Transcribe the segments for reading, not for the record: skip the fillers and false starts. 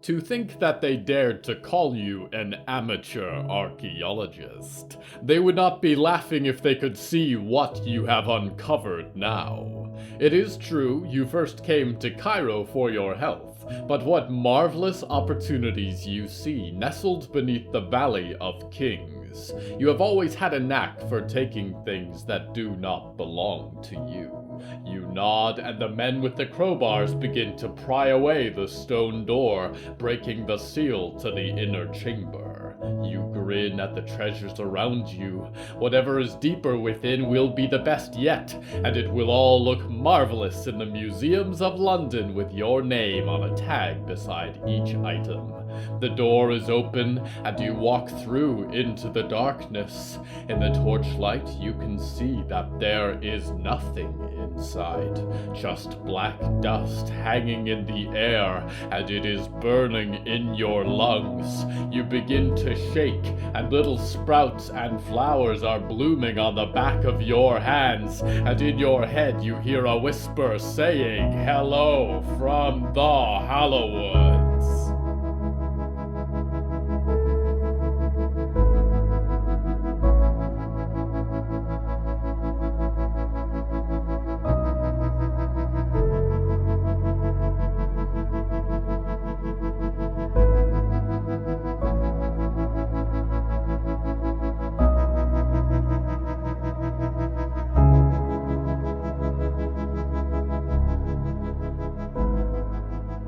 To think that they dared to call you an amateur archaeologist. They would not be laughing if they could see what you have uncovered now. It is true, you first came to Cairo for your health, but what marvelous opportunities you see nestled beneath the Valley of Kings. You have always had a knack for taking things that do not belong to you. You nod, and the men with the crowbars begin to pry away the stone door, breaking the seal to the inner chamber. You grin at the treasures around you. Whatever is deeper within will be the best yet, and it will all look marvelous in the museums of London with your name on a tag beside each item. The door is open, and you walk through into the darkness. In the torchlight, you can see that there is nothing inside, just black dust hanging in the air, and it is burning in your lungs. You begin to shake, and little sprouts and flowers are blooming on the back of your hands, and in your head you hear a whisper saying, "Hello from the Hallowoods."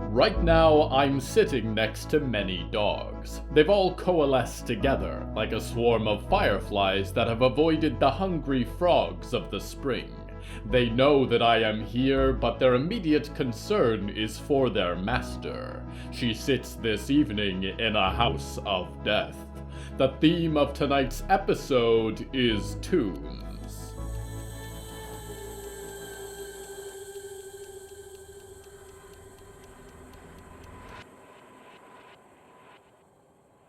Right now, I'm sitting next to many dogs. They've all coalesced together, like a swarm of fireflies that have avoided the hungry frogs of the spring. They know that I am here, but their immediate concern is for their master. She sits this evening in a house of death. The theme of tonight's episode is tombs.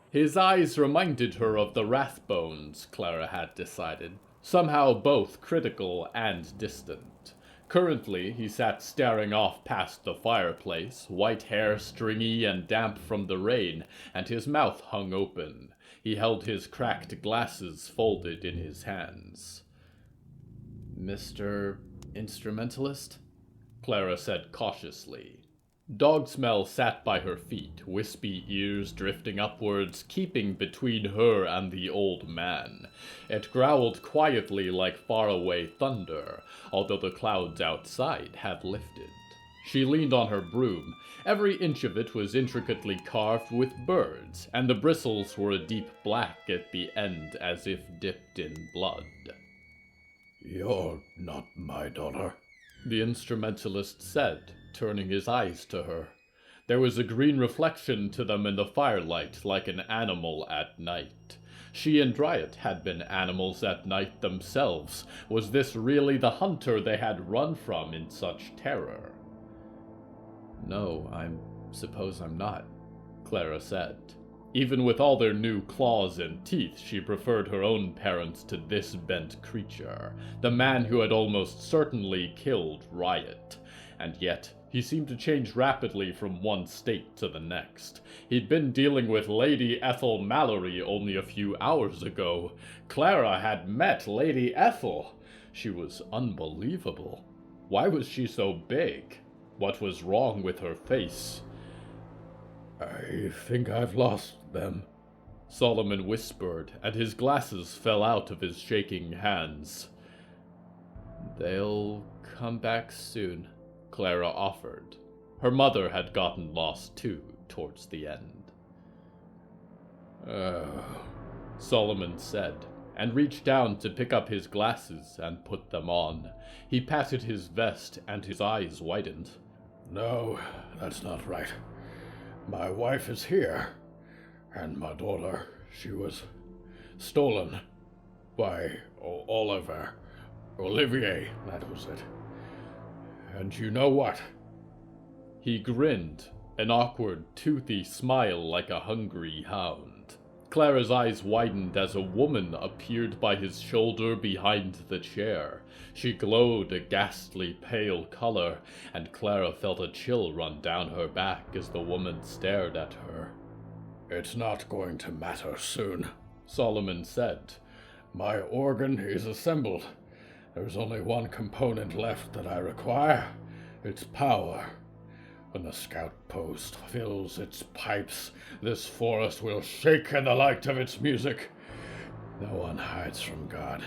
His eyes reminded her of the Rathbones, Clara had decided, somehow both critical and distant. Currently, he sat staring off past the fireplace, white hair stringy and damp from the rain, and his mouth hung open. He held his cracked glasses folded in his hands. "Mr. Instrumentalist?" Clara said cautiously. Dog smell sat by her feet, wispy ears drifting upwards, keeping between her and the old man. It growled quietly like faraway thunder, although the clouds outside had lifted. She leaned on her broom. Every inch of it was intricately carved with birds, and the bristles were a deep black at the end as if dipped in blood. "You're not my daughter," the instrumentalist said, turning his eyes to her. There was a green reflection to them in the firelight, like an animal at night. She and Dryet had been animals at night themselves. Was this really the hunter they had run from in such terror? "No, suppose I'm not," Clara said. Even with all their new claws and teeth, she preferred her own parents to this bent creature, the man who had almost certainly killed Riot. And yet, he seemed to change rapidly from one state to the next. He'd been dealing with Lady Ethel Mallory only a few hours ago. Clara had met Lady Ethel. She was unbelievable. Why was she so big? What was wrong with her face? "I think I've lost them," Solomon whispered, and his glasses fell out of his shaking hands. "They'll come back soon," Clara offered. Her mother had gotten lost too, towards the end. Solomon said, and reached down to pick up his glasses and put them on. He patted his vest, and his eyes widened. "No, that's not right. My wife is here, and my daughter, she was stolen by Olivier, that was it. And you know what?" He grinned, an awkward, toothy smile like a hungry hound. Clara's eyes widened as a woman appeared by his shoulder behind the chair. She glowed a ghastly pale color, and Clara felt a chill run down her back as the woman stared at her. "It's not going to matter soon," Solomon said. "My organ is assembled. There's only one component left that I require. It's power. When the scout post fills its pipes, this forest will shake in the light of its music. No one hides from God,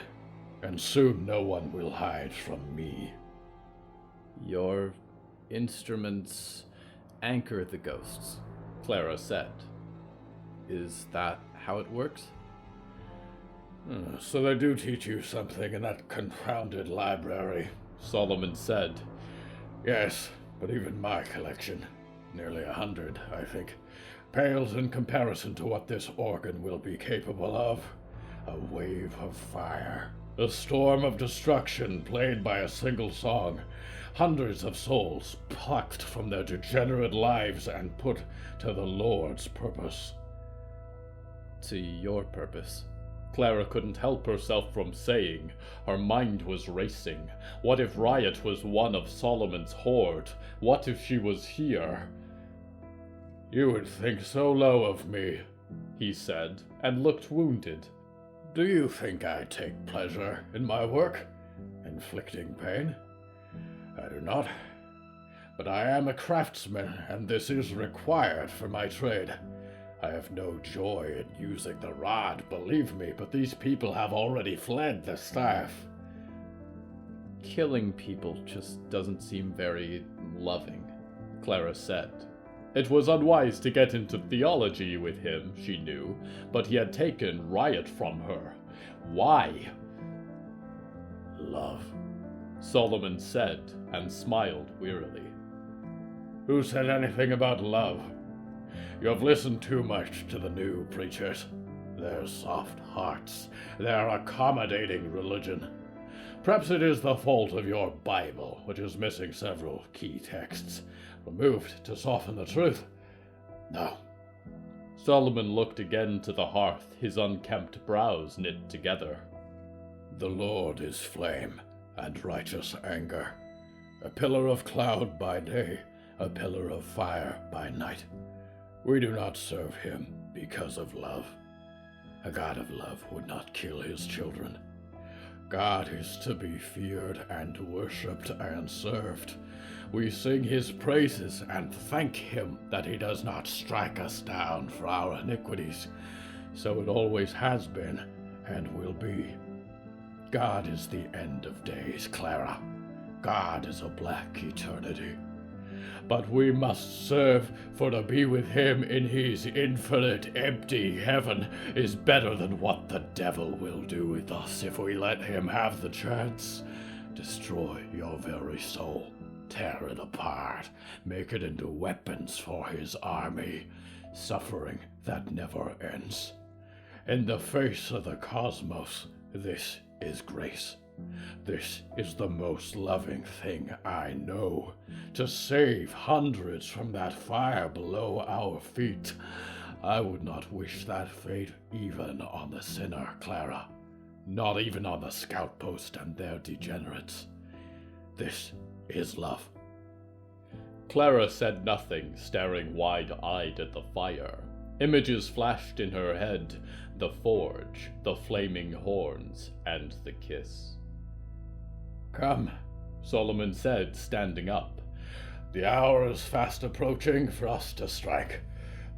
and soon no one will hide from me." "Your instruments anchor the ghosts," Clara said. "Is that how it works?" "So they do teach you something in that confounded library," Solomon said. "Yes, but even my collection, nearly 100, I think, pales in comparison to what this organ will be capable of. A wave of fire, a storm of destruction played by a single song, hundreds of souls plucked from their degenerate lives and put to the Lord's purpose." "To your purpose," Clara couldn't help herself from saying. Her mind was racing. What if Riot was one of Solomon's horde? What if she was here? "You would think so low of me," he said, and looked wounded. "Do you think I take pleasure in my work, inflicting pain? I do not. But I am a craftsman, and this is required for my trade. I have no joy in using the rod, believe me, but these people have already fled the staff." "Killing people just doesn't seem very loving," Clara said. It was unwise to get into theology with him, she knew, but he had taken Riot from her. Why? "Love," Solomon said, and smiled wearily. "Who said anything about love? You have listened too much to the new preachers. Their soft hearts, their accommodating religion. Perhaps it is the fault of your Bible, which is missing several key texts, removed to soften the truth. No." Solomon looked again to the hearth, his unkempt brows knit together. "The Lord is flame and righteous anger, a pillar of cloud by day, a pillar of fire by night. We do not serve him because of love. A God of love would not kill his children. God is to be feared and worshipped and served. We sing his praises and thank him that he does not strike us down for our iniquities. So it always has been and will be. God is the end of days, Clara. God is a black eternity. But we must serve, for to be with him in his infinite empty heaven is better than what the devil will do with us if we let him have the chance. Destroy your very soul, tear it apart, make it into weapons for his army, suffering that never ends. In the face of the cosmos, this is grace. This is the most loving thing I know, to save hundreds from that fire below our feet. I would not wish that fate even on the sinner, Clara. Not even on the scout post and their degenerates. This is love." Clara said nothing, staring wide-eyed at the fire. Images flashed in her head, the forge, the flaming horns, and the kiss. "Come," Solomon said, standing up. "The hour is fast approaching for us to strike.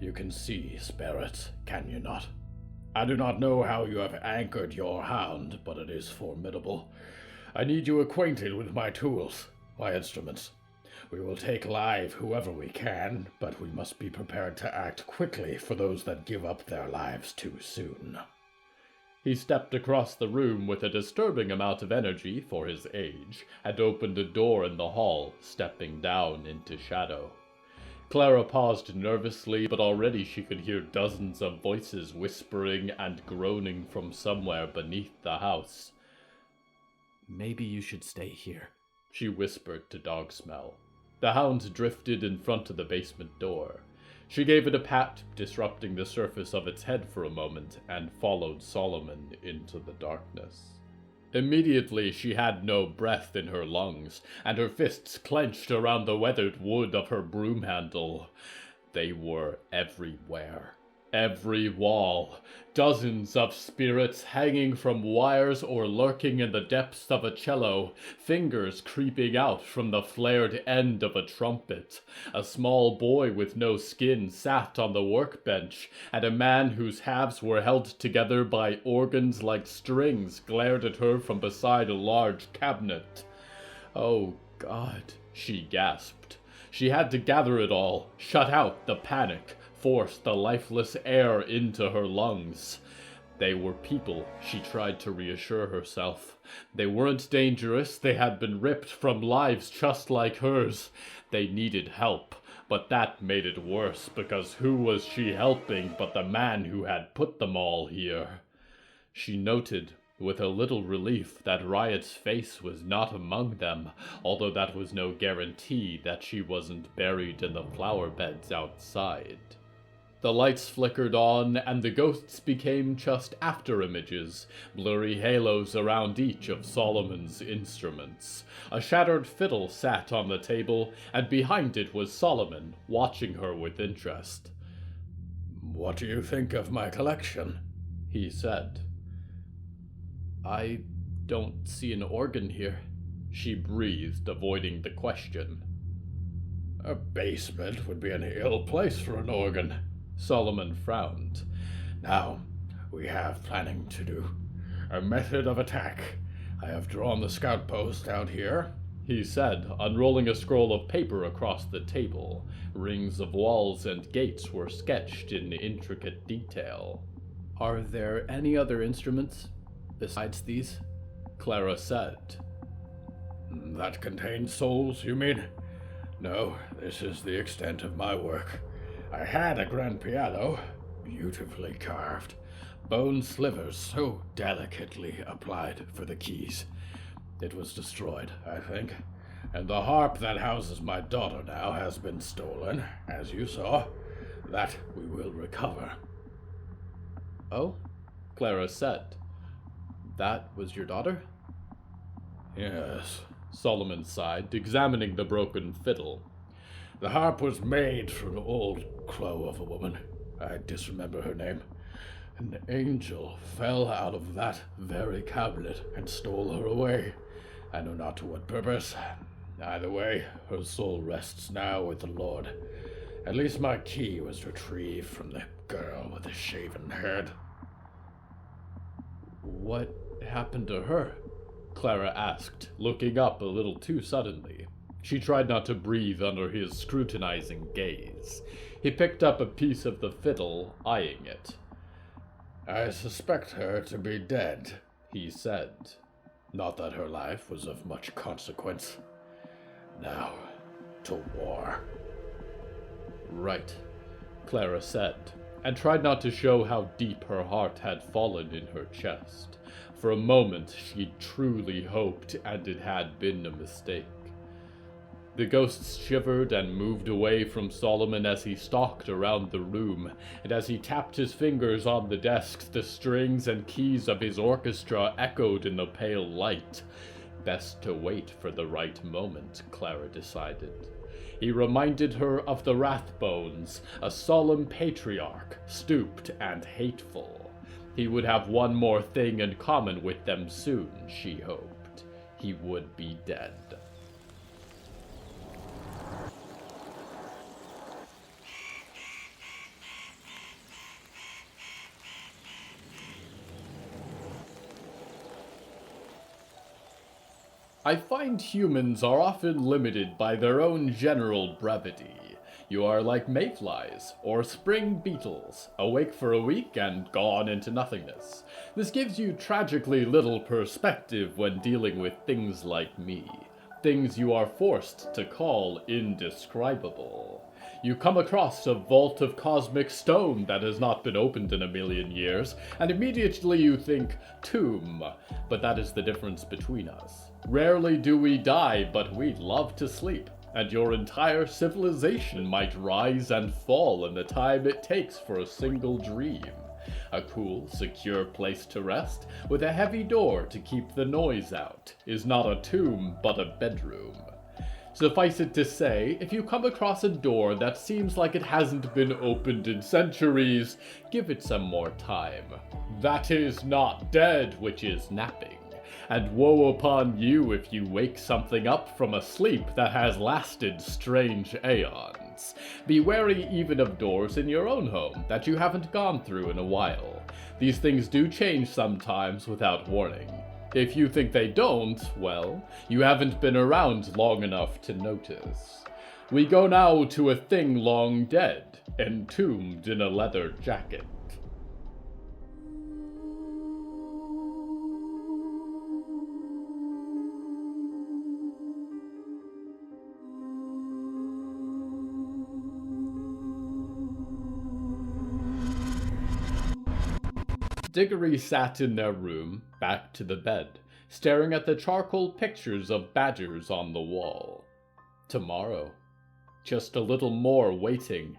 You can see spirits, can you not? I do not know how you have anchored your hound, but it is formidable. I need you acquainted with my tools, my instruments. We will take live whoever we can, but we must be prepared to act quickly for those that give up their lives too soon." He stepped across the room with a disturbing amount of energy for his age, and opened a door in the hall, stepping down into shadow. Clara paused nervously, but already she could hear dozens of voices whispering and groaning from somewhere beneath the house. "Maybe you should stay here," she whispered to Dogsmell. The hound drifted in front of the basement door. She gave it a pat, disrupting the surface of its head for a moment, and followed Solomon into the darkness. Immediately she had no breath in her lungs, and her fists clenched around the weathered wood of her broom handle. They were everywhere. Every wall. Dozens of spirits hanging from wires or lurking in the depths of a cello, fingers creeping out from the flared end of a trumpet. A small boy with no skin sat on the workbench, and a man whose halves were held together by organs like strings glared at her from beside a large cabinet. "Oh, God," she gasped. She had to gather it all, shut out the panic, force the lifeless air into her lungs. They were people, she tried to reassure herself. They weren't dangerous, they had been ripped from lives just like hers. They needed help, but that made it worse, because who was she helping but the man who had put them all here? She noted, with a little relief, that Riot's face was not among them, although that was no guarantee that she wasn't buried in the flower beds outside. The lights flickered on, and the ghosts became just after-images, blurry halos around each of Solomon's instruments. A shattered fiddle sat on the table, and behind it was Solomon, watching her with interest. "What do you think of my collection?" he said. "I don't see an organ here," she breathed, avoiding the question. "A basement would be an ill place for an organ," Solomon frowned. "Now, we have planning to do. A method of attack. I have drawn the scout post out here," he said, unrolling a scroll of paper across the table. Rings of walls and gates were sketched in intricate detail. "Are there any other instruments besides these?" Clara said. "That contain souls, you mean? No, this is the extent of my work. I had a grand piano, beautifully carved, bone slivers so delicately applied for the keys. It was destroyed, I think, and the harp that houses my daughter now has been stolen, as you saw. That we will recover." "Oh?" Clara said. "That was your daughter?" "Yes," Solomon sighed, examining the broken fiddle. "The harp was made for an old crow of a woman. I disremember her name. An angel fell out of that very cabinet and stole her away. I know not to what purpose. Either way, her soul rests now with the Lord. At least my key was retrieved from the girl with the shaven head." "What happened to her?" Clara asked, looking up a little too suddenly. She tried not to breathe under his scrutinizing gaze. He picked up a piece of the fiddle, eyeing it. "I suspect her to be dead," he said. "Not that her life was of much consequence. Now, to war." "Right," Clara said, and tried not to show how deep her heart had fallen in her chest. For a moment she truly hoped, and it had been a mistake. The ghosts shivered and moved away from Solomon as he stalked around the room, and as he tapped his fingers on the desks, the strings and keys of his orchestra echoed in the pale light. Best to wait for the right moment, Clara decided. He reminded her of the Rathbones, a solemn patriarch, stooped and hateful. He would have one more thing in common with them soon, she hoped. He would be dead. I find humans are often limited by their own general brevity. You are like mayflies, or spring beetles, awake for a week and gone into nothingness. This gives you tragically little perspective when dealing with things like me. Things you are forced to call indescribable. You come across a vault of cosmic stone that has not been opened in a million years, and immediately you think, tomb. But that is the difference between us. Rarely do we die, but we love to sleep. and your entire civilization might rise and fall in the time it takes for a single dream. A cool, secure place to rest, with a heavy door to keep the noise out, is not a tomb but a bedroom. Suffice it to say, if you come across a door that seems like it hasn't been opened in centuries, give it some more time. That is not dead which is napping, and woe upon you if you wake something up from a sleep that has lasted strange aeons. Be wary even of doors in your own home that you haven't gone through in a while. These things do change sometimes without warning. If you think they don't, well, you haven't been around long enough to notice. We go now to a thing long dead, entombed in a leather jacket. Diggory sat in their room, back to the bed, staring at the charcoal pictures of badgers on the wall. Tomorrow. Just a little more waiting.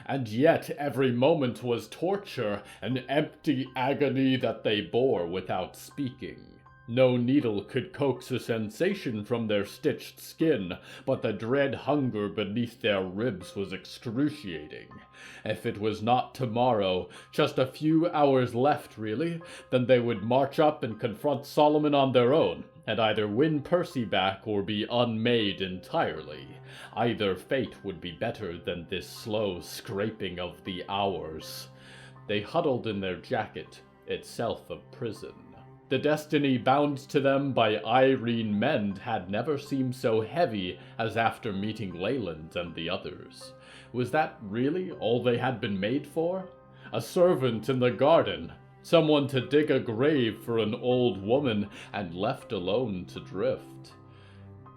And yet every moment was torture, an empty agony that they bore without speaking. No needle could coax a sensation from their stitched skin, but the dread hunger beneath their ribs was excruciating. If it was not tomorrow, just a few hours left really, then they would march up and confront Solomon on their own, and either win Percy back or be unmade entirely. Either fate would be better than this slow scraping of the hours. They huddled in their jacket, itself a prison. The destiny bound to them by Irene Mend had never seemed so heavy as after meeting Leyland and the others. Was that really all they had been made for? A servant in the garden, someone to dig a grave for an old woman and left alone to drift.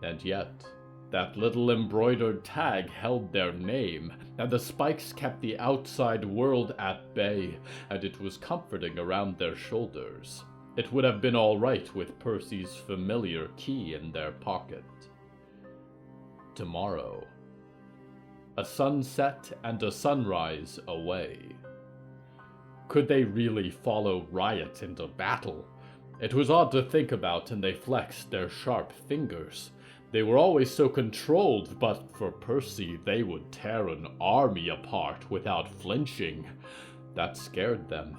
And yet, that little embroidered tag held their name, and the spikes kept the outside world at bay, and it was comforting around their shoulders. It would have been all right with Percy's familiar key in their pocket. Tomorrow. A sunset and a sunrise away. Could they really follow Riot into battle? It was odd to think about, and they flexed their sharp fingers. They were always so controlled, but for Percy they would tear an army apart without flinching. That scared them.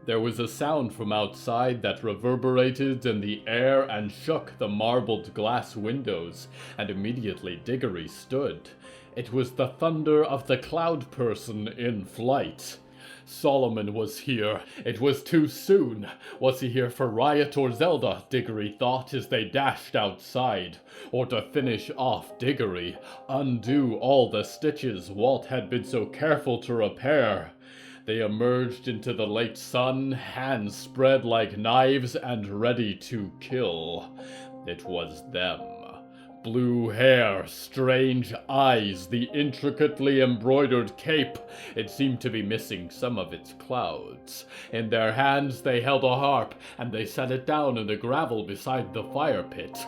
There was a sound from outside that reverberated in the air and shook the marbled glass windows, and immediately Diggory stood. It was the thunder of the cloud person in flight. Solomon was here. It was too soon. Was he here for Riot or Zelda, Diggory thought as they dashed outside. Or to finish off Diggory, undo all the stitches Walt had been so careful to repair. They emerged into the late sun, hands spread like knives and ready to kill. It was them. Blue hair, strange eyes, the intricately embroidered cape. It seemed to be missing some of its clouds. In their hands they held a harp, and they set it down in the gravel beside the fire pit.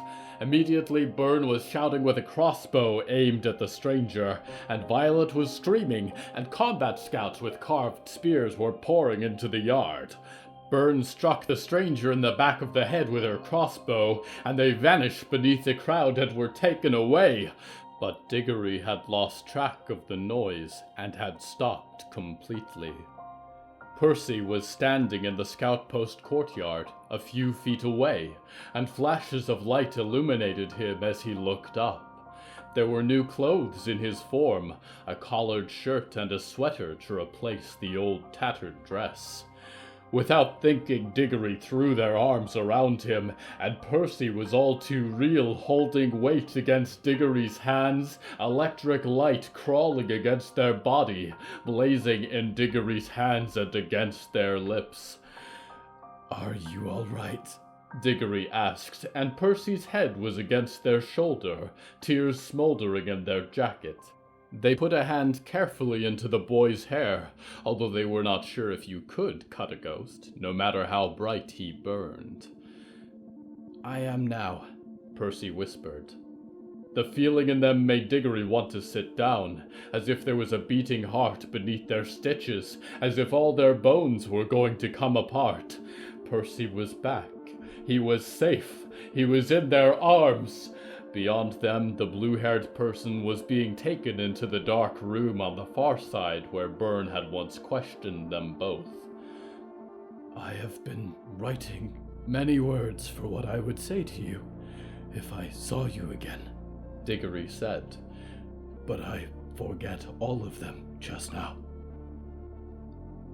Immediately Byrne was shouting with a crossbow aimed at the stranger, and Violet was screaming, and combat scouts with carved spears were pouring into the yard. Byrne struck the stranger in the back of the head with her crossbow, and they vanished beneath the crowd and were taken away. But Diggory had lost track of the noise and had stopped completely. Percy was standing in the scout post courtyard, a few feet away, and flashes of light illuminated him as he looked up. There were new clothes in his form, a collared shirt and a sweater to replace the old tattered dress. Without thinking, Diggory threw their arms around him, and Percy was all too real, holding weight against Diggory's hands, electric light crawling against their body, blazing in Diggory's hands and against their lips. "Are you all right?" Diggory asked, and Percy's head was against their shoulder, tears smoldering in their jacket. They put a hand carefully into the boy's hair, although they were not sure if you could cut a ghost, no matter how bright he burned. "I am now," Percy whispered. The feeling in them made Diggory want to sit down, as if there was a beating heart beneath their stitches, as if all their bones were going to come apart. Percy was back. He was safe. He was in their arms. Beyond them, the blue-haired person was being taken into the dark room on the far side where Byrne had once questioned them both. I have been writing many words for what I would say to you if I saw you again, Diggory said. But I forget all of them just now.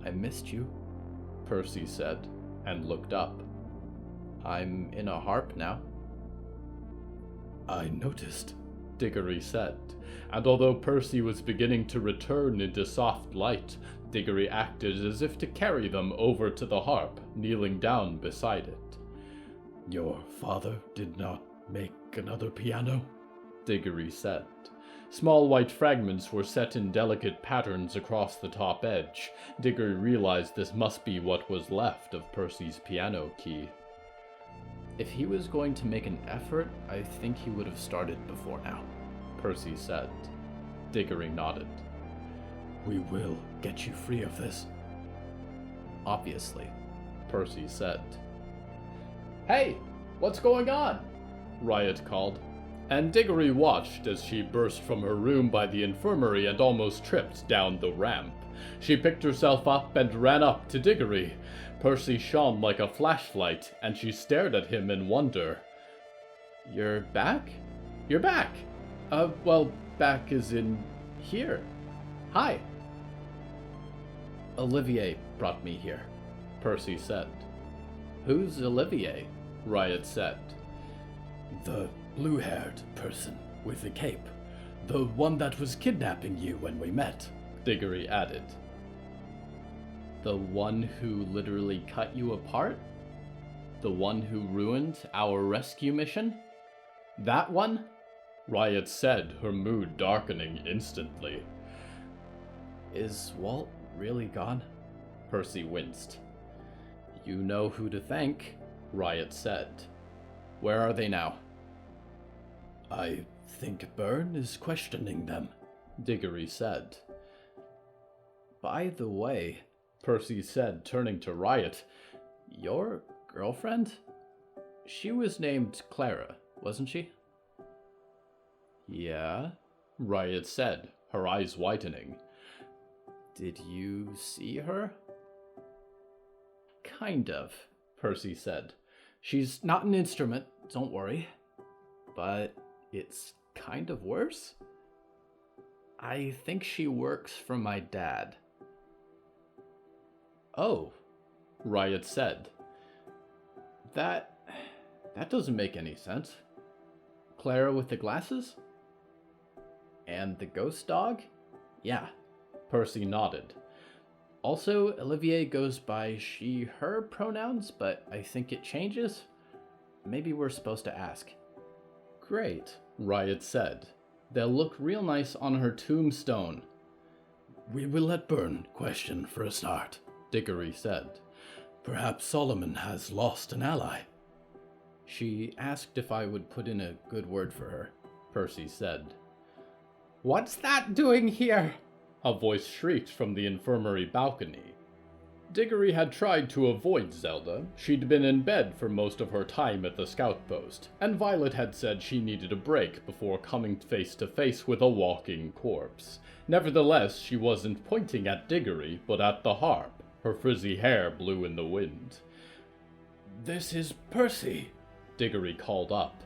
I missed you, Percy said, and looked up. I'm in a harp now. I noticed, Diggory said, and although Percy was beginning to return into soft light, Diggory acted as if to carry them over to the harp, kneeling down beside it. Your father did not make another piano? Diggory said. Small white fragments were set in delicate patterns across the top edge. Diggory realized this must be what was left of Percy's piano key. If he was going to make an effort, I think he would have started before now, Percy said. Diggory nodded. We will get you free of this. Obviously, Percy said. Hey, what's going on? Riot called, and Diggory watched as she burst from her room by the infirmary and almost tripped down the ramp. She picked herself up and ran up to Diggory. Percy shone like a flashlight, and she stared at him in wonder. You're back? You're back! Well, back as in here. Hi. Olivier brought me here, Percy said. Who's Olivier? Riot said. The blue-haired person with the cape. The one that was kidnapping you when we met, Diggory added. The one who literally cut you apart? The one who ruined our rescue mission? That one? Riot said, her mood darkening instantly. Is Walt really gone? Percy winced. You know who to thank, Riot said. Where are they now? I think Byrne is questioning them, Diggory said. By the way, Percy said, turning to Riot, your girlfriend? She was named Clara, wasn't she? Yeah, Riot said, her eyes widening. Did you see her? Kind of, Percy said. She's not an instrument, don't worry. But it's kind of worse. I think she works for my dad. Oh, Riot said. That doesn't make any sense. Clara with the glasses? And the ghost dog? Yeah, Percy nodded. Also, Olivier goes by she, her pronouns, but I think it changes. Maybe we're supposed to ask. Great, Riot said. They'll look real nice on her tombstone. We will let Byrne question for a start, Diggory said. Perhaps Solomon has lost an ally. She asked if I would put in a good word for her, Percy said. What's that doing here? A voice shrieked from the infirmary balcony. Diggory had tried to avoid Zelda. She'd been in bed for most of her time at the scout post, and Violet had said she needed a break before coming face to face with a walking corpse. Nevertheless, she wasn't pointing at Diggory, but at the harp. Her frizzy hair blew in the wind. This is Percy, Diggory called up.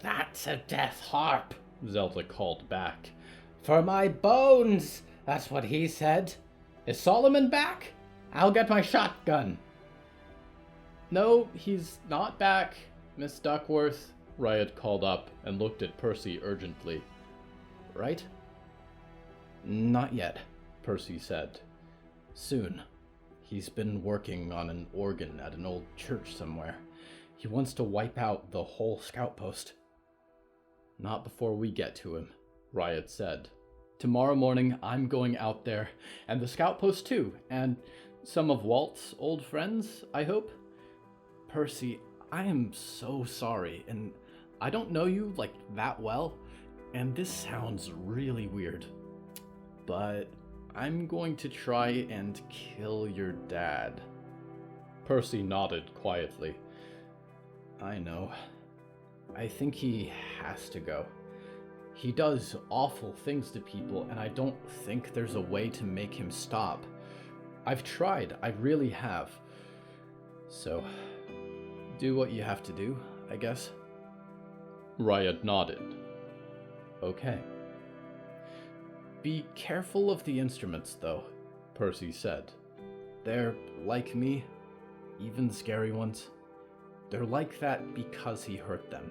That's a death harp, Zelda called back. For my bones, that's what he said. Is Solomon back? I'll get my shotgun. No, he's not back, Miss Duckworth, Riot called up and looked at Percy urgently. Right? Not yet, Percy said. Soon. He's been working on an organ at an old church somewhere. He wants to wipe out the whole scout post. Not before we get to him, Riot said. Tomorrow morning I'm going out there, and the scout post too, and some of Walt's old friends, I hope. Percy, I am so sorry, and I don't know you, like, that well, and this sounds really weird. But I'm going to try and kill your dad. Percy nodded quietly. I know. I think he has to go. He does awful things to people, and I don't think there's a way to make him stop. I've tried, I really have. So, do what you have to do, I guess. Riot nodded. Okay. Be careful of the instruments, though, Percy said. They're like me, even scary ones. They're like that because he hurt them.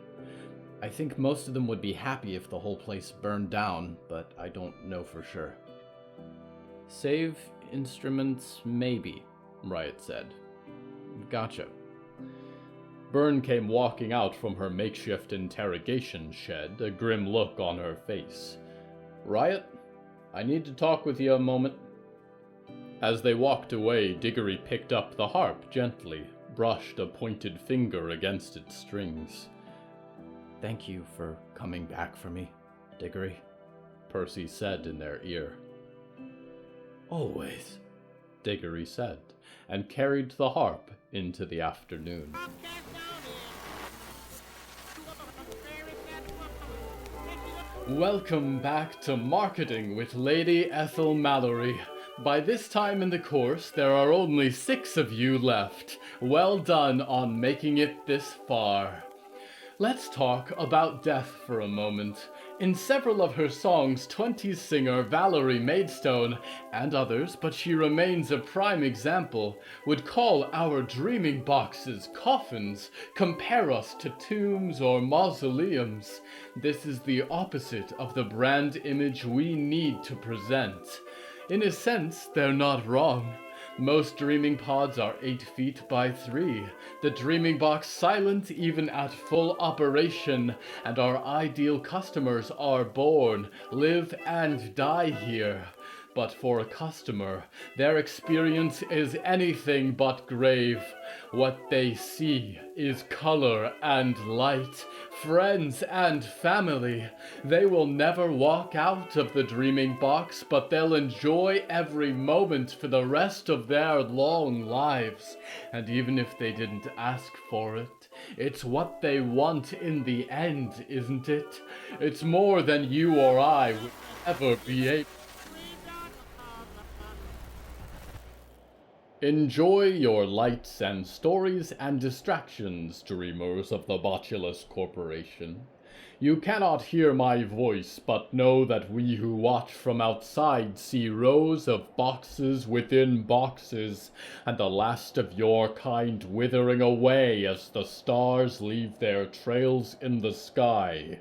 I think most of them would be happy if the whole place burned down, but I don't know for sure. Save instruments, maybe, Riot said. Gotcha. Byrne came walking out from her makeshift interrogation shed, a grim look on her face. Riot, I need to talk with you a moment. As they walked away, Diggory picked up the harp gently, brushed a pointed finger against its strings. Thank you for coming back for me, Diggory, Percy said in their ear. Always, Diggory said, and carried the harp into the afternoon. Welcome back to Marketing with Lady Ethel Mallory. By this time in the course, there are only 6 of you left. Well done on making it this far. Let's talk about death for a moment. In several of her songs, 20s singer Valerie Maidstone, and others, but she remains a prime example, would call our dreaming boxes coffins, compare us to tombs or mausoleums. This is the opposite of the brand image we need to present. In a sense, they're not wrong. Most dreaming pods are 8 feet by 3, the dreaming box silent even at full operation, and our ideal customers are born, live and die here. But for a customer, their experience is anything but grave. What they see is color and light, friends and family. They will never walk out of the dreaming box, but they'll enjoy every moment for the rest of their long lives. And even if they didn't ask for it, it's what they want in the end, isn't it? It's more than you or I would ever be able. Enjoy your lights and stories and distractions, dreamers of the Botulus Corporation. You cannot hear my voice, but know that we who watch from outside see rows of boxes within boxes, and the last of your kind withering away as the stars leave their trails in the sky.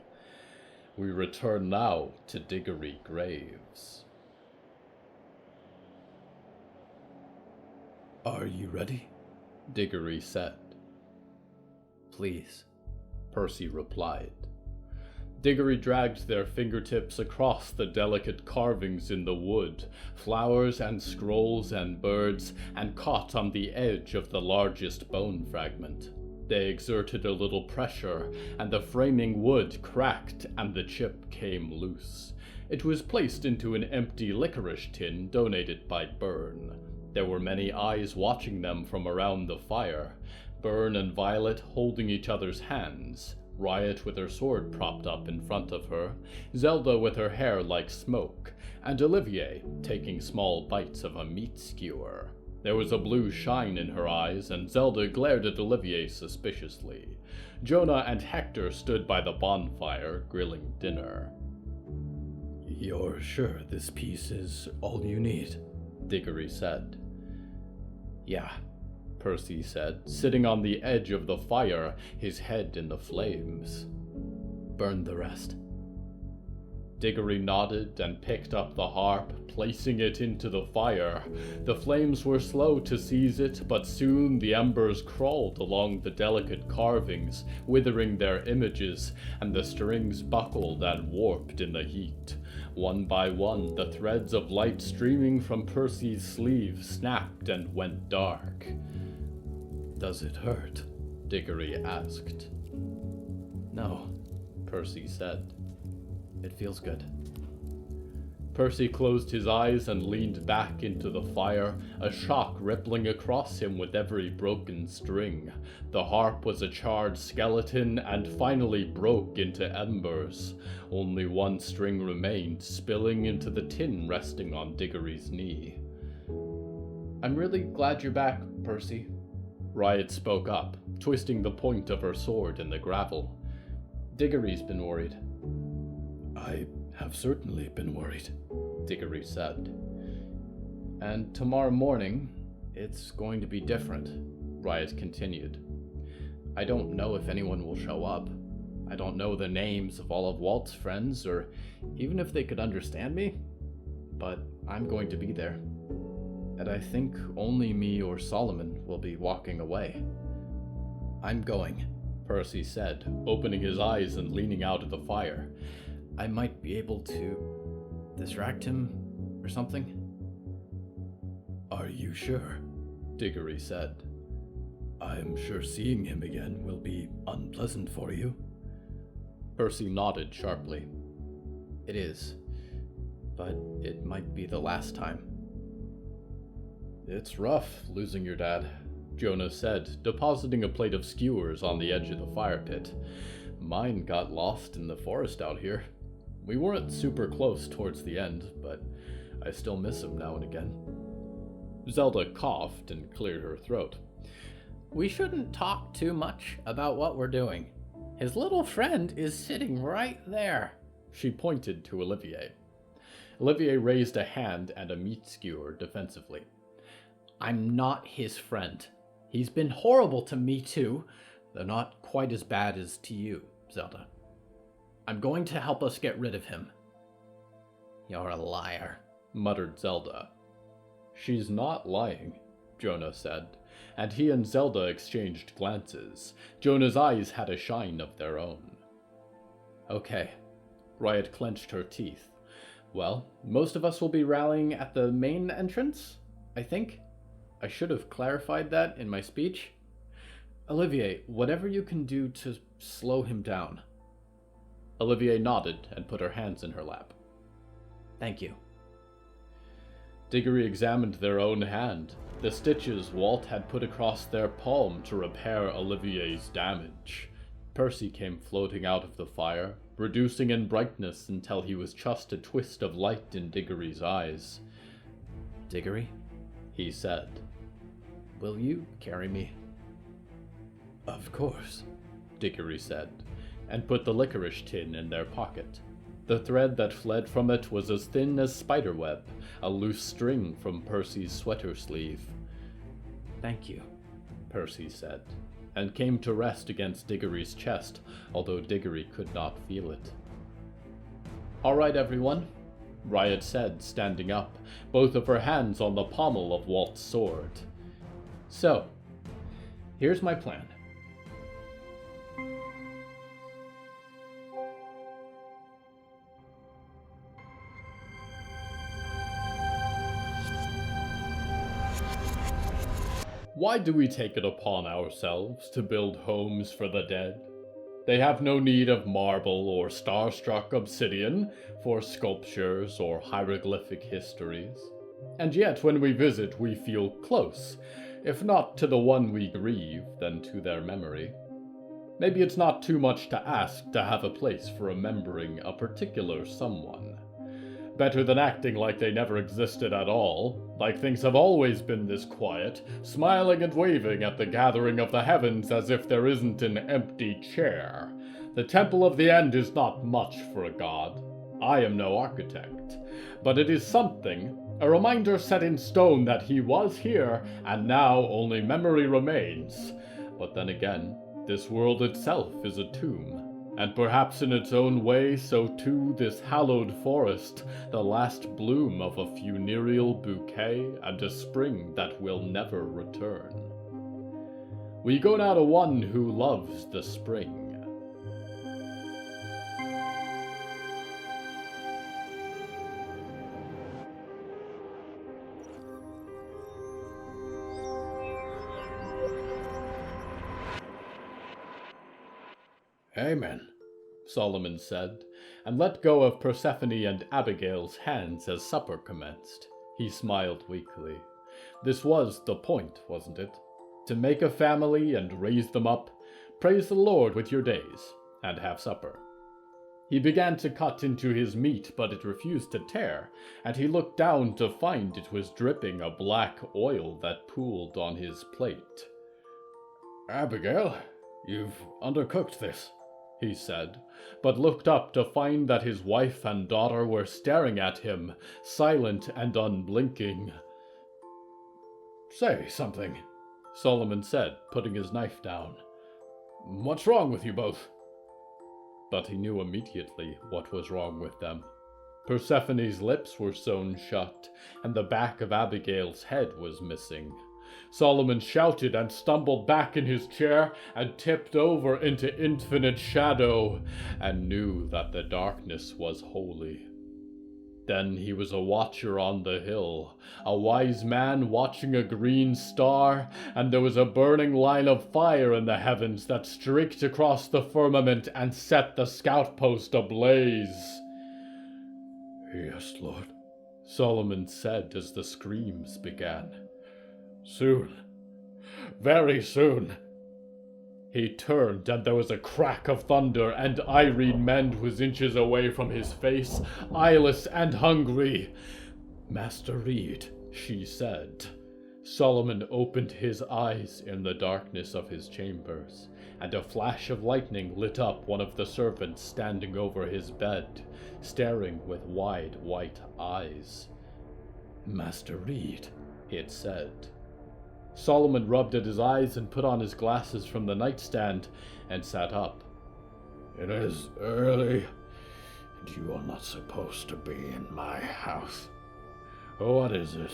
We return now to Diggory Graves. Are you ready? Diggory said. Please, Percy replied. Diggory dragged their fingertips across the delicate carvings in the wood, flowers and scrolls and birds, and caught on the edge of the largest bone fragment. They exerted a little pressure, and the framing wood cracked and the chip came loose. It was placed into an empty licorice tin donated by Byrne. There were many eyes watching them from around the fire, Byrne and Violet holding each other's hands, Riot with her sword propped up in front of her, Zelda with her hair like smoke, and Olivier taking small bites of a meat skewer. There was a blue shine in her eyes, and Zelda glared at Olivier suspiciously. Jonah and Hector stood by the bonfire, grilling dinner. You're sure this piece is all you need? Diggory said. Yeah, Percy said, sitting on the edge of the fire, his head in the flames. Burn the rest. Diggory nodded and picked up the harp, placing it into the fire. The flames were slow to seize it, but soon the embers crawled along the delicate carvings, withering their images, and the strings buckled and warped in the heat. One by one, the threads of light streaming from Percy's sleeve snapped and went dark. Does it hurt? Diggory asked. No, Percy said. It feels good. Percy closed his eyes and leaned back into the fire, a shock rippling across him with every broken string. The harp was a charred skeleton and finally broke into embers. Only one string remained, spilling into the tin resting on Diggory's knee. I'm really glad you're back, Percy. Riot spoke up, twisting the point of her sword in the gravel. Diggory's been worried. I have certainly been worried, Diggory said. And tomorrow morning, it's going to be different, Riot continued. I don't know if anyone will show up. I don't know the names of all of Walt's friends, or even if they could understand me, but I'm going to be there. And I think only me or Solomon will be walking away. I'm going, Percy said, opening his eyes and leaning out of the fire. I might be able to distract him or something. Are you sure? Diggory said. I'm sure seeing him again will be unpleasant for you. Percy nodded sharply. It is, but it might be the last time. It's rough losing your dad, Jonah said, depositing a plate of skewers on the edge of the fire pit. Mine got lost in the forest out here. We weren't super close towards the end, but I still miss him now and again. Zelda coughed and cleared her throat. We shouldn't talk too much about what we're doing. His little friend is sitting right there. She pointed to Olivier. Olivier raised a hand and a meat skewer defensively. I'm not his friend. He's been horrible to me too, though not quite as bad as to you, Zelda. I'm going to help us get rid of him. You're a liar, muttered Zelda. She's not lying, Jonah said, and he and Zelda exchanged glances. Jonah's eyes had a shine of their own. Okay. Riot clenched her teeth. Well, most of us will be rallying at the main entrance, I think. I should have clarified that in my speech. Olivier, whatever you can do to slow him down. Olivier nodded and put her hands in her lap. Thank you. Diggory examined their own hand, the stitches Walt had put across their palm to repair Olivier's damage. Percy came floating out of the fire, reducing in brightness until he was just a twist of light in Diggory's eyes. Diggory, he said, will you carry me? Of course, Diggory said, and put the licorice tin in their pocket. The thread that fled from it was as thin as spiderweb, a loose string from Percy's sweater sleeve. Thank you, Percy said, and came to rest against Diggory's chest, although Diggory could not feel it. All right, everyone, Riot said, standing up, both of her hands on the pommel of Walt's sword. So, here's my plan. Why do we take it upon ourselves to build homes for the dead? They have no need of marble or star-struck obsidian for sculptures or hieroglyphic histories. And yet when we visit we feel close, if not to the one we grieve, then to their memory. Maybe it's not too much to ask to have a place for remembering a particular someone. Better than acting like they never existed at all, like things have always been this quiet, smiling and waving at the gathering of the heavens as if there isn't an empty chair. The Temple of the End is not much for a god. I am no architect. But it is something, a reminder set in stone that he was here, and now only memory remains. But then again, this world itself is a tomb. And perhaps in its own way, so too this hallowed forest, the last bloom of a funereal bouquet and a spring that will never return. We go now to one who loves the spring. Amen, Solomon said, and let go of Persephone and Abigail's hands as supper commenced. He smiled weakly. This was the point, wasn't it? To make a family and raise them up, praise the Lord with your days, and have supper. He began to cut into his meat, but it refused to tear, and he looked down to find it was dripping a black oil that pooled on his plate. Abigail, you've undercooked this, he said, but looked up to find that his wife and daughter were staring at him, silent and unblinking. Say something, Solomon said, putting his knife down. What's wrong with you both? But he knew immediately what was wrong with them. Persephone's lips were sewn shut, and the back of Abigail's head was missing. Solomon shouted and stumbled back in his chair and tipped over into infinite shadow, and knew that the darkness was holy. Then he was a watcher on the hill, a wise man watching a green star, and there was a burning line of fire in the heavens that streaked across the firmament and set the scout post ablaze. Yes, Lord, Solomon said as the screams began. Soon, very soon. He turned, and there was a crack of thunder, and Irene Mend was inches away from his face, eyeless and hungry. Master Reed, she said. Solomon opened his eyes in the darkness of his chambers, and a flash of lightning lit up one of the servants standing over his bed, staring with wide white eyes. Master Reed, it said. Solomon rubbed at his eyes and put on his glasses from the nightstand and sat up. It is early, and you are not supposed to be in my house. What is it?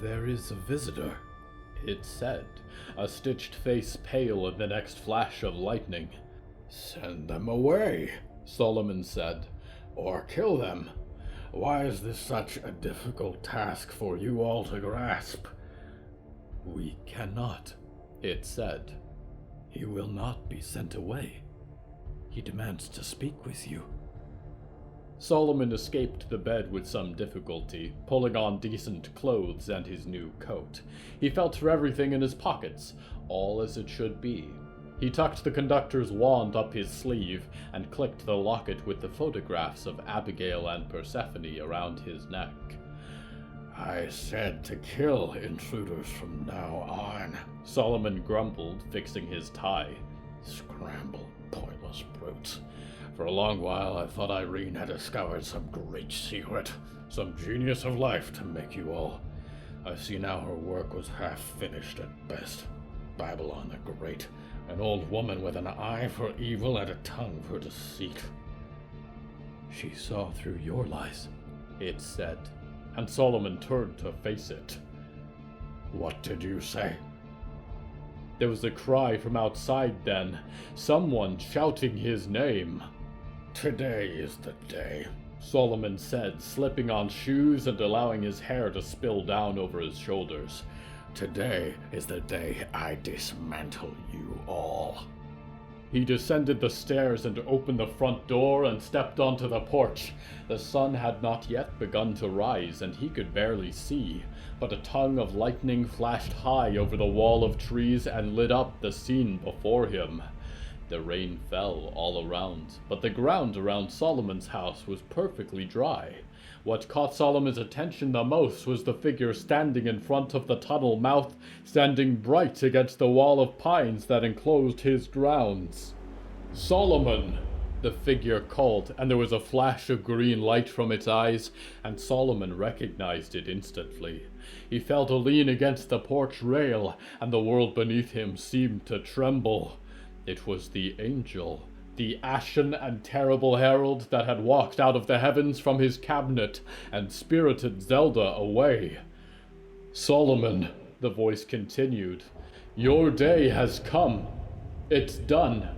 There is a visitor, it said, a stitched face pale in the next flash of lightning. Send them away, Solomon said, or kill them. Why is this such a difficult task for you all to grasp? We cannot, it said. He will not be sent away. He demands to speak with you. Solomon escaped the bed with some difficulty, pulling on decent clothes and his new coat. He felt for everything in his pockets, all as it should be. He tucked the conductor's wand up his sleeve and clicked the locket with the photographs of Abigail and Persephone around his neck. I said to kill intruders from now on, Solomon grumbled, fixing his tie. Scrambled, pointless brutes. For a long while I thought Irene had discovered some great secret, some genius of life to make you all. I see now her work was half finished at best. Babylon the Great, an old woman with an eye for evil and a tongue for deceit. She saw through your lies, it said, and Solomon turned to face it. What did you say? There was a cry from outside then, someone shouting his name. Today is the day, Solomon said, slipping on shoes and allowing his hair to spill down over his shoulders. Today is the day I dismantle you all. He descended the stairs and opened the front door and stepped onto the porch. The sun had not yet begun to rise, and he could barely see, but a tongue of lightning flashed high over the wall of trees and lit up the scene before him. The rain fell all around, but the ground around Solomon's house was perfectly dry. What caught Solomon's attention the most was the figure standing in front of the tunnel mouth, standing bright against the wall of pines that enclosed his grounds. "Solomon!" the figure called, and there was a flash of green light from its eyes, and Solomon recognized it instantly. He felt to lean against the porch rail, and the world beneath him seemed to tremble. It was the angel, the ashen and terrible herald that had walked out of the heavens from his cabinet and spirited Zelda away. "Solomon," the voice continued, "your day has come. It's done.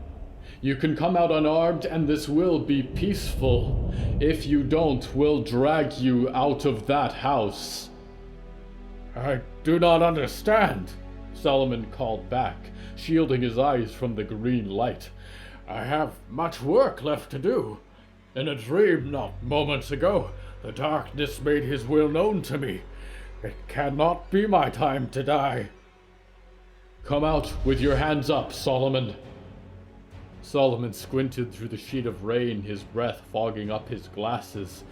You can come out unarmed and this will be peaceful. If you don't, we'll drag you out of that house." I do not understand, Solomon called back, shielding his eyes from the green light. I have much work left to do. In a dream not moments ago, the darkness made his will known to me. It cannot be my time to die. Come out with your hands up, Solomon. Solomon squinted through the sheet of rain, his breath fogging up his glasses.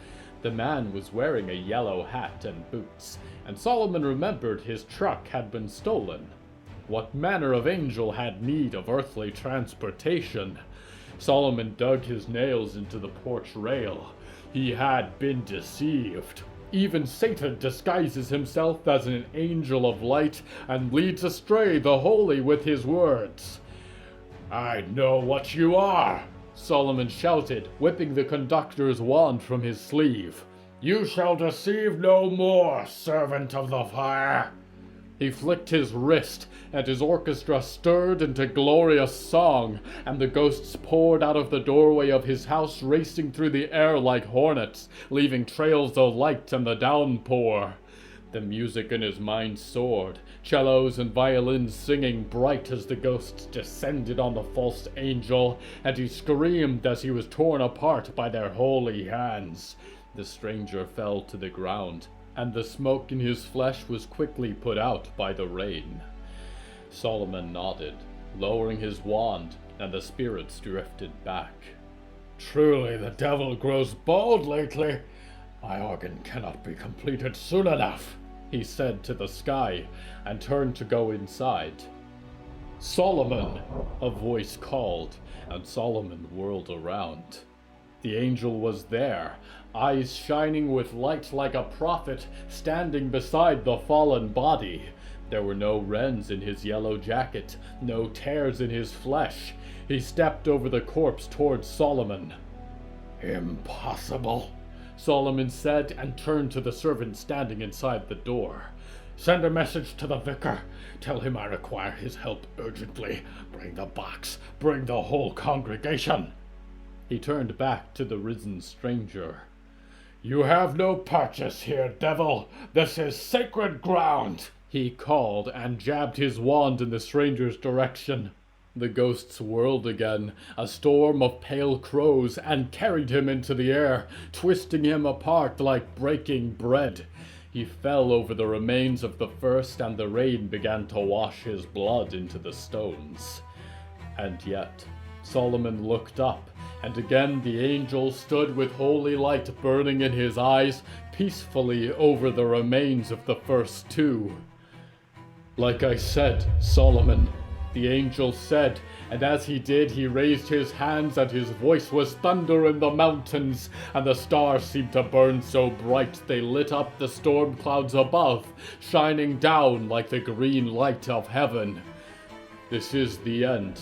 The man was wearing a yellow hat and boots, and Solomon remembered his truck had been stolen. What manner of angel had need of earthly transportation? Solomon dug his nails into the porch rail. He had been deceived. Even Satan disguises himself as an angel of light and leads astray the holy with his words. I know what you are, Solomon shouted, whipping the conductor's wand from his sleeve. You shall deceive no more, servant of the fire. He flicked his wrist, and his orchestra stirred into glorious song, and the ghosts poured out of the doorway of his house, racing through the air like hornets, leaving trails of light and the downpour. The music in his mind soared, cellos and violins singing bright as the ghosts descended on the false angel, and he screamed as he was torn apart by their holy hands. The stranger fell to the ground, and the smoke in his flesh was quickly put out by the rain. Solomon nodded, lowering his wand, and the spirits drifted back. Truly the devil grows bold lately. My organ cannot be completed soon enough, he said to the sky, and turned to go inside. Solomon, a voice called, and Solomon whirled around. The angel was there, eyes shining with light like a prophet, standing beside the fallen body. There were no rents in his yellow jacket, no tears in his flesh. He stepped over the corpse towards Solomon. Impossible, Solomon said, and turned to the servant standing inside the door. Send a message to the vicar. Tell him I require his help urgently. Bring the box. Bring the whole congregation. He turned back to the risen stranger. You have no purchase here, devil. This is sacred ground, he called, and jabbed his wand in the stranger's direction. The ghosts whirled again, a storm of pale crows, and carried him into the air, twisting him apart like breaking bread. He fell over the remains of the first, and the rain began to wash his blood into the stones. And yet, Solomon looked up, and again the angel stood with holy light burning in his eyes, peacefully over the remains of the first two. Like I said, Solomon, the angel said, and as he did, he raised his hands, and his voice was thunder in the mountains, and the stars seemed to burn so bright they lit up the storm clouds above, shining down like the green light of heaven. This is the end.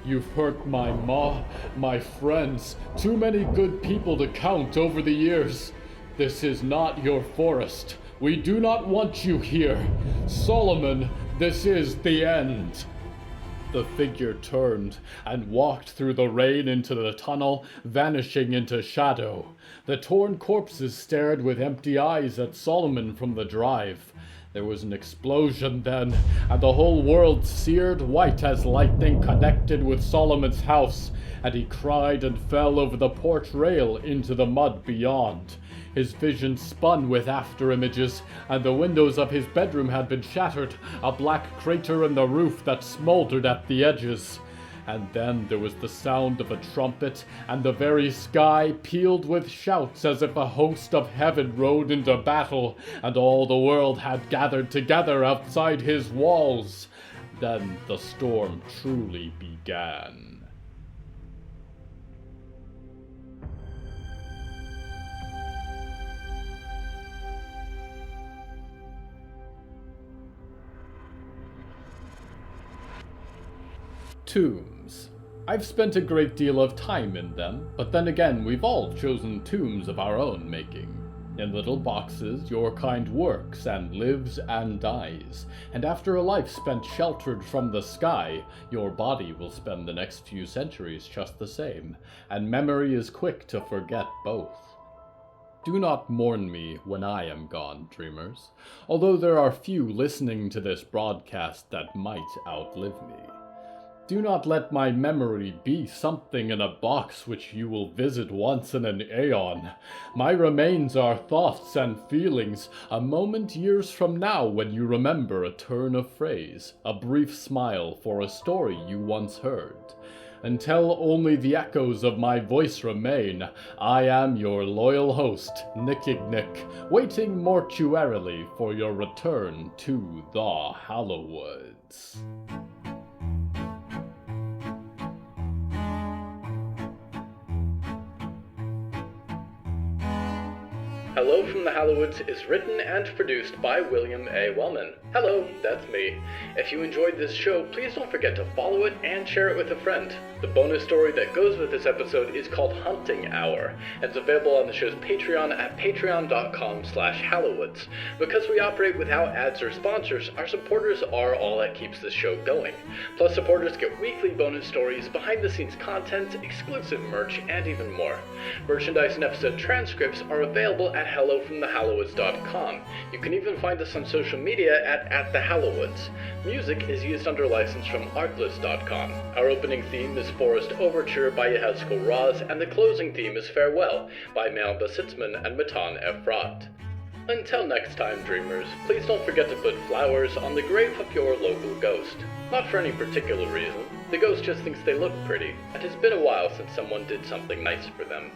You've hurt my ma, my friends, too many good people to count over the years. This is not your forest. We do not want you here. Solomon, this is the end. The figure turned and walked through the rain into the tunnel, vanishing into shadow. The torn corpses stared with empty eyes at Solomon from the drive. There was an explosion then, and the whole world seared white as lightning connected with Solomon's house, and he cried and fell over the porch rail into the mud beyond. His vision spun with after-images, and the windows of his bedroom had been shattered, a black crater in the roof that smoldered at the edges. And then there was the sound of a trumpet, and the very sky pealed with shouts as if a host of heaven rode into battle, and all the world had gathered together outside his walls. Then the storm truly began. Tombs. I've spent a great deal of time in them, but then again we've all chosen tombs of our own making. In little boxes your kind works and lives and dies, and after a life spent sheltered from the sky, your body will spend the next few centuries just the same, and memory is quick to forget both. Do not mourn me when I am gone, dreamers, although there are few listening to this broadcast that might outlive me. Do not let my memory be something in a box which you will visit once in an aeon. My remains are thoughts and feelings, a moment years from now when you remember a turn of phrase, a brief smile for a story you once heard. Until only the echoes of my voice remain, I am your loyal host, Nick, waiting mortuarily for your return to the Hallowoods. Hello from the Hallowoods is written and produced by William A. Wellman. Hello, that's me. If you enjoyed this show, please don't forget to follow it and share it with a friend. The bonus story that goes with this episode is called Hunting Hour, and it's available on the show's Patreon at patreon.com/Hallowoods. Because we operate without ads or sponsors, our supporters are all that keeps this show going. Plus, supporters get weekly bonus stories, behind-the-scenes content, exclusive merch, and even more. Merchandise and episode transcripts are available at hellofromthehallowoods.com. You can even find us on social media at the Hallowoods. Music is used under license from artlist.com. Our opening theme is Forest Overture by Yehezkel Raz, and the closing theme is Farewell by Melba Sitzman and Matan Efrat. Until next time, dreamers, please don't forget to put flowers on the grave of your local ghost. Not for any particular reason. The ghost just thinks they look pretty, and it's been a while since someone did something nice for them.